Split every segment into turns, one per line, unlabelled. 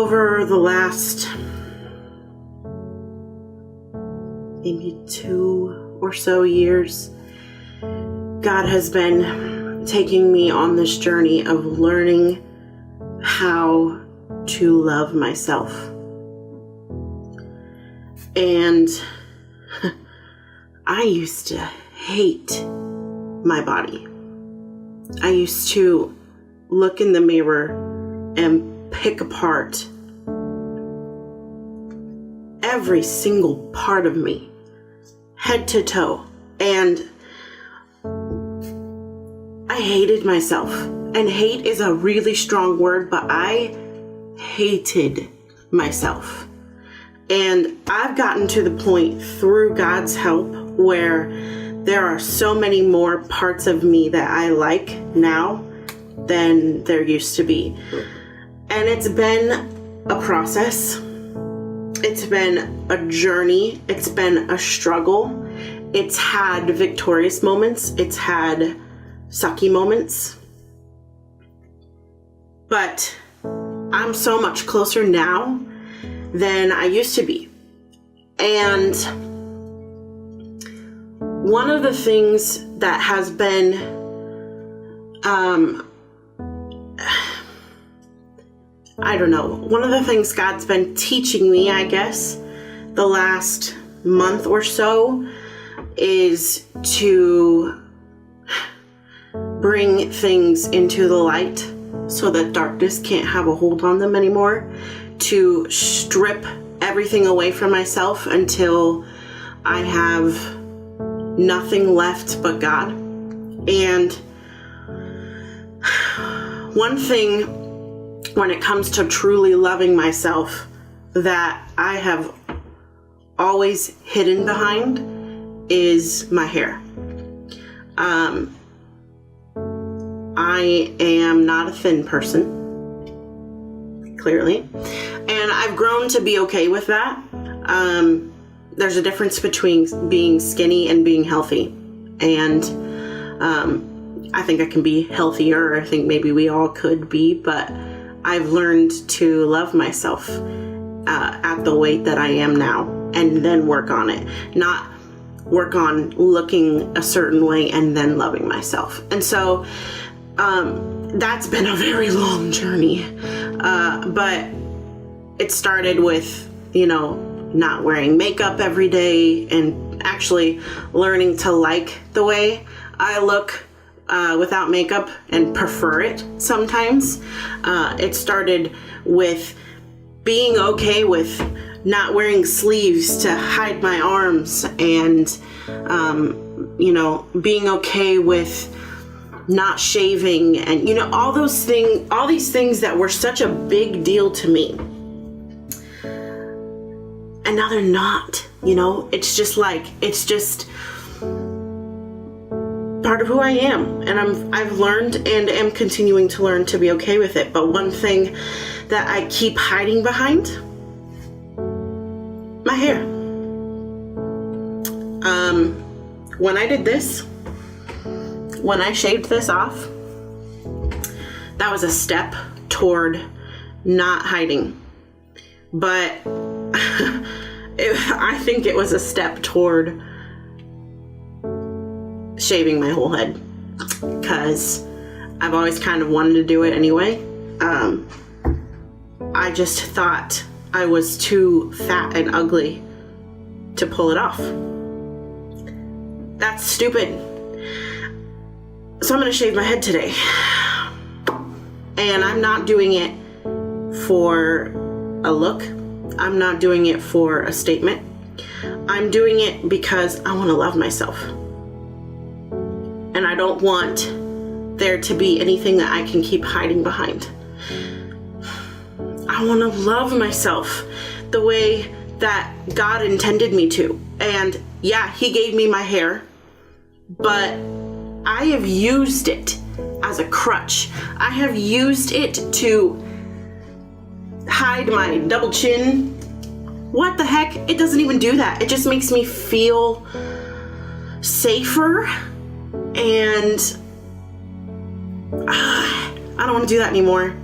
over the last maybe 2 or so years, God has been taking me on this journey of learning how to love myself. And I used to hate my body. I used to look in the mirror and pick apart every single part of me, head to toe. And I hated myself. And hate is a really strong word, but I hated myself. And I've gotten to the point through God's help where there are so many more parts of me that I like now than there used to be. And it's been a process. It's been a journey. It's been a struggle. It's had victorious moments. It's had sucky moments. But I'm so much closer now than I used to be. And one of the things that has been one of the things God's been teaching me, I guess, the last month or so is to bring things into the light so that darkness can't have a hold on them anymore, to strip everything away from myself until I have nothing left but God. And one thing when it comes to truly loving myself that I have always hidden behind is my hair. I am not a thin person, clearly, and I've grown to be okay with that. There's a difference between being skinny and being healthy, and I think I can be healthier. I think maybe we all could be, but I've learned to love myself at the weight that I am now, and then work on it, not work on looking a certain way and then loving myself. And so that's been a very long journey, but it started with, not wearing makeup every day and actually learning to like the way I look without makeup and prefer it sometimes. It started with being okay with not wearing sleeves to hide my arms, and being okay with not shaving, and all these things that were such a big deal to me, and now they're not. It's just part of who I am, and I've learned and am continuing to learn to be okay with it. But one thing that I keep hiding behind, my hair. When I did this, when I shaved this off, that was a step toward not hiding. But I think it was a step toward shaving my whole head, because I've always kind of wanted to do it anyway. I just thought I was too fat and ugly to pull it off. That's stupid. So I'm gonna shave my head today. And I'm not doing it for a look. I'm not doing it for a statement. I'm doing it because I want to love myself. And I don't want there to be anything that I can keep hiding behind. I want to love myself the way that God intended me to. And yeah, He gave me my hair, but I have used it as a crutch. I have used it to hide my double chin. What the heck? It doesn't even do that. It just makes me feel safer, and I don't want to do that anymore.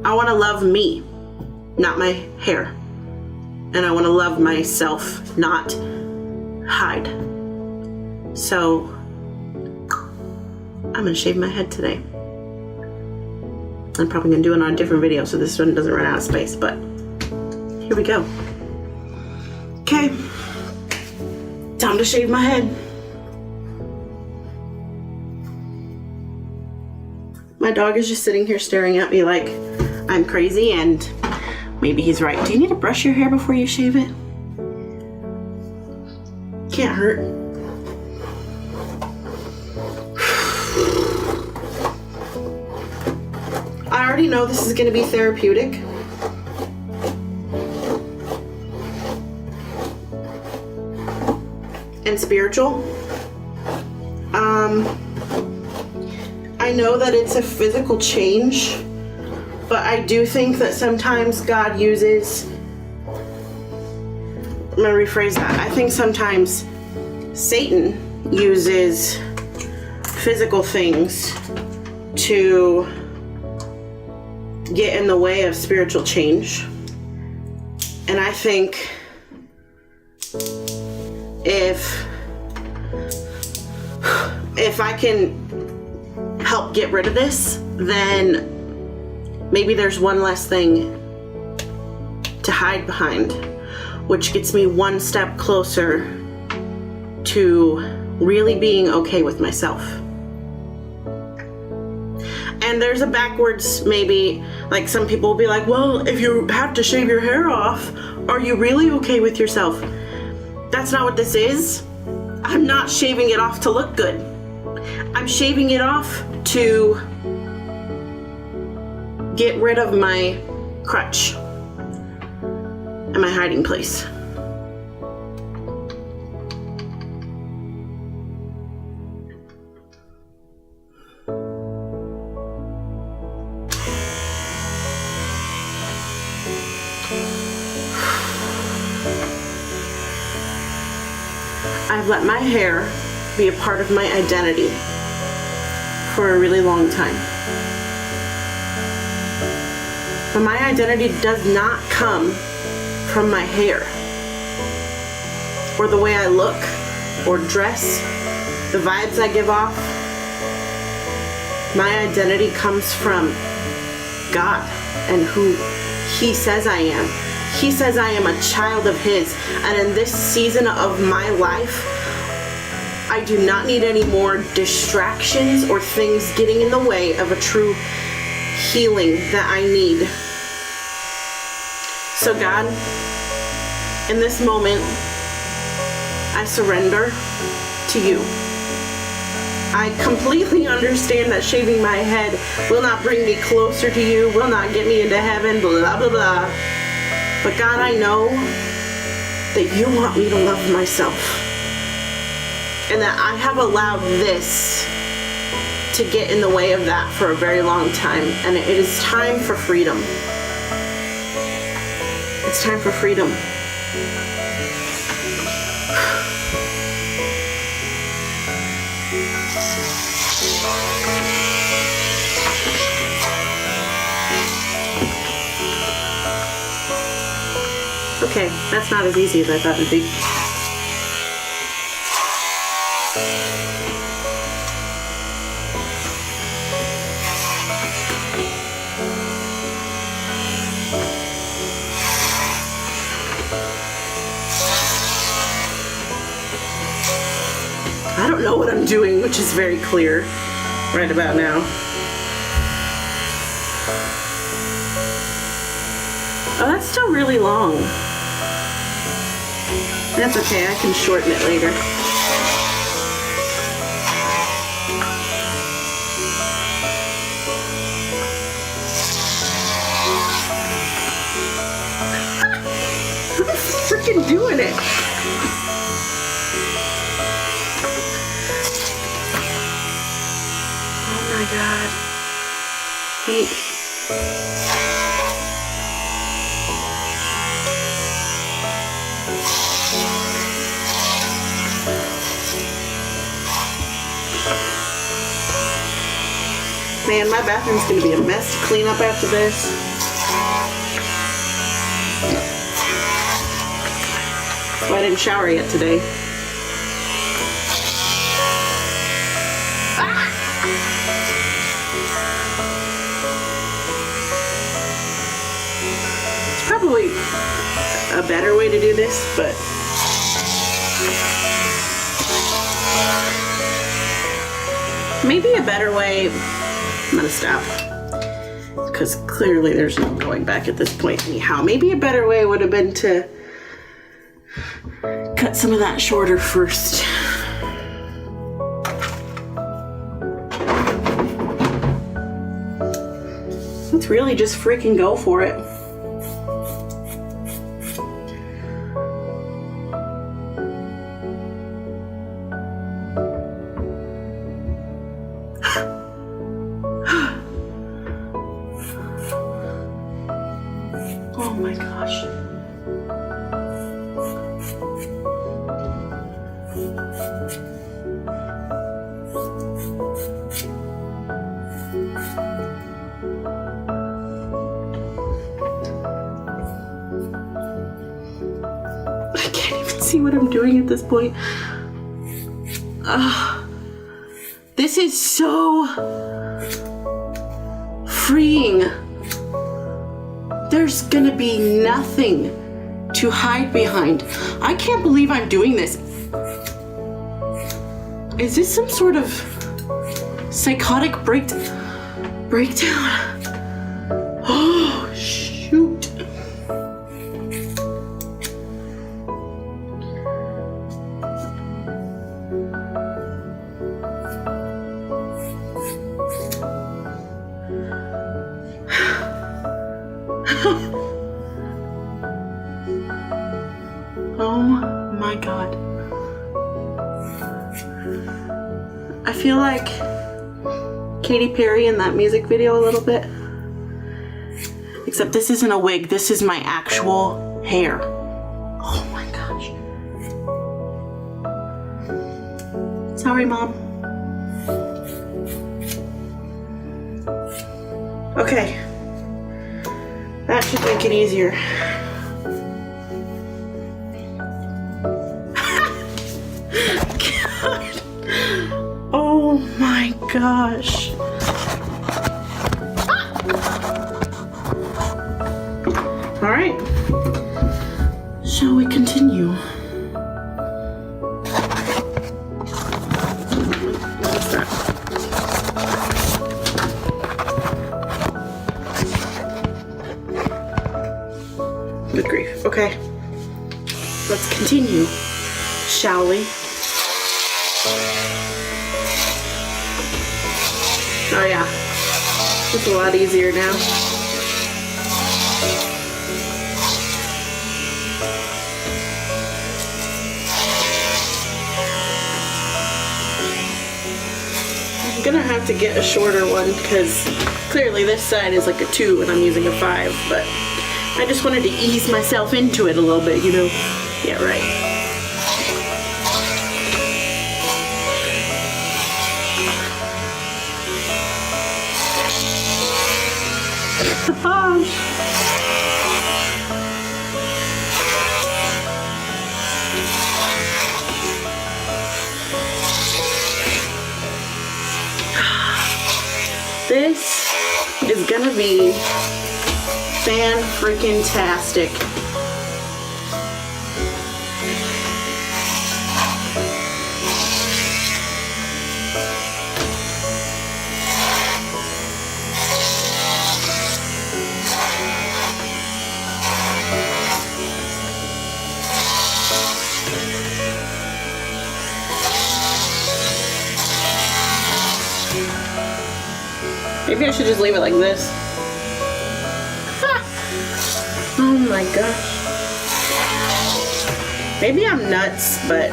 I want to love me. not my hair. And I want to love myself, not hide. So I'm going to shave my head today. I'm probably going to do it on a different video so this one doesn't run out of space, but here we go. Okay, time to shave my head. My dog is just sitting here staring at me like I'm crazy, and maybe he's right. Do you need to brush your hair before you shave it? Can't hurt. I already know this is going to be therapeutic. And spiritual. I know that it's a physical change, but I do think that sometimes God uses, I'm going to rephrase that. I think sometimes Satan uses physical things to get in the way of spiritual change. And I think if I can help get rid of this, then maybe there's one less thing to hide behind, which gets me one step closer to really being okay with myself. And there's a backwards, maybe, like some people will be like, well, if you have to shave your hair off, are you really okay with yourself? That's not what this is. I'm not shaving it off to look good. I'm shaving it off to get rid of my crutch and my hiding place. I've let my hair be a part of my identity for a really long time. But my identity does not come from my hair, or the way I look, or dress, the vibes I give off. My identity comes from God and who He says I am. He says I am a child of His, and in this season of my life, I do not need any more distractions or things getting in the way of a true healing that I need. So God, in this moment, I surrender to You. I completely understand that shaving my head will not bring me closer to You, will not get me into heaven, blah, blah, blah. But God, I know that You want me to love myself. And that I have allowed this to get in the way of that for a very long time. And it is time for freedom. It's time for freedom. Okay, that's not as easy as I thought it would be. I don't know what I'm doing, which is very clear right about now. Oh, that's still really long. That's okay, I can shorten it later. I'm freaking doing it. Oh my God. Wait. Man, my bathroom's gonna be a mess to clean up after this. So I didn't shower yet today. It's probably a better way to do this, but maybe a better way. I'm gonna stop because clearly there's no going back at this point anyhow. Maybe a better way would have been to cut some of that shorter first. Let's really just freaking go for it. Oh my gosh. I can't even see what I'm doing at this point. This is so freeing. There's gonna be nothing to hide behind. I can't believe I'm doing this. Is this some sort of psychotic breakdown? Oh, shoot. Oh my God. I feel like Katy Perry in that music video a little bit. Except this isn't a wig, this is my actual hair. Oh my gosh. Sorry, Mom. Okay. That should make it easier. God. Oh my gosh. All right. Shall we continue? What's that? Good grief. Okay. Let's continue, shall we? Oh yeah. It's a lot easier now. I'm gonna have to get a shorter one because clearly this side is like a 2 and I'm using a 5, but I just wanted to ease myself into it a little bit, you know? Yeah, right. This is gonna be fan-freaking-tastic. Maybe I should just leave it like this. Oh my gosh. Maybe I'm nuts, but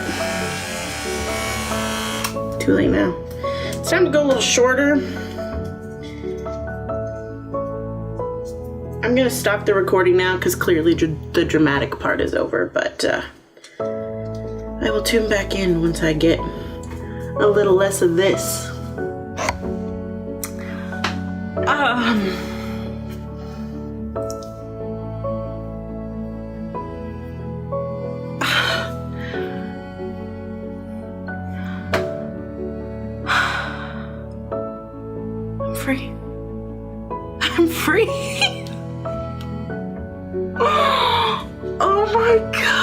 too late now. It's time to go a little shorter. I'm gonna stop the recording now because clearly the dramatic part is over, but I will tune back in once I get a little less of this. free. I'm free. Oh my God.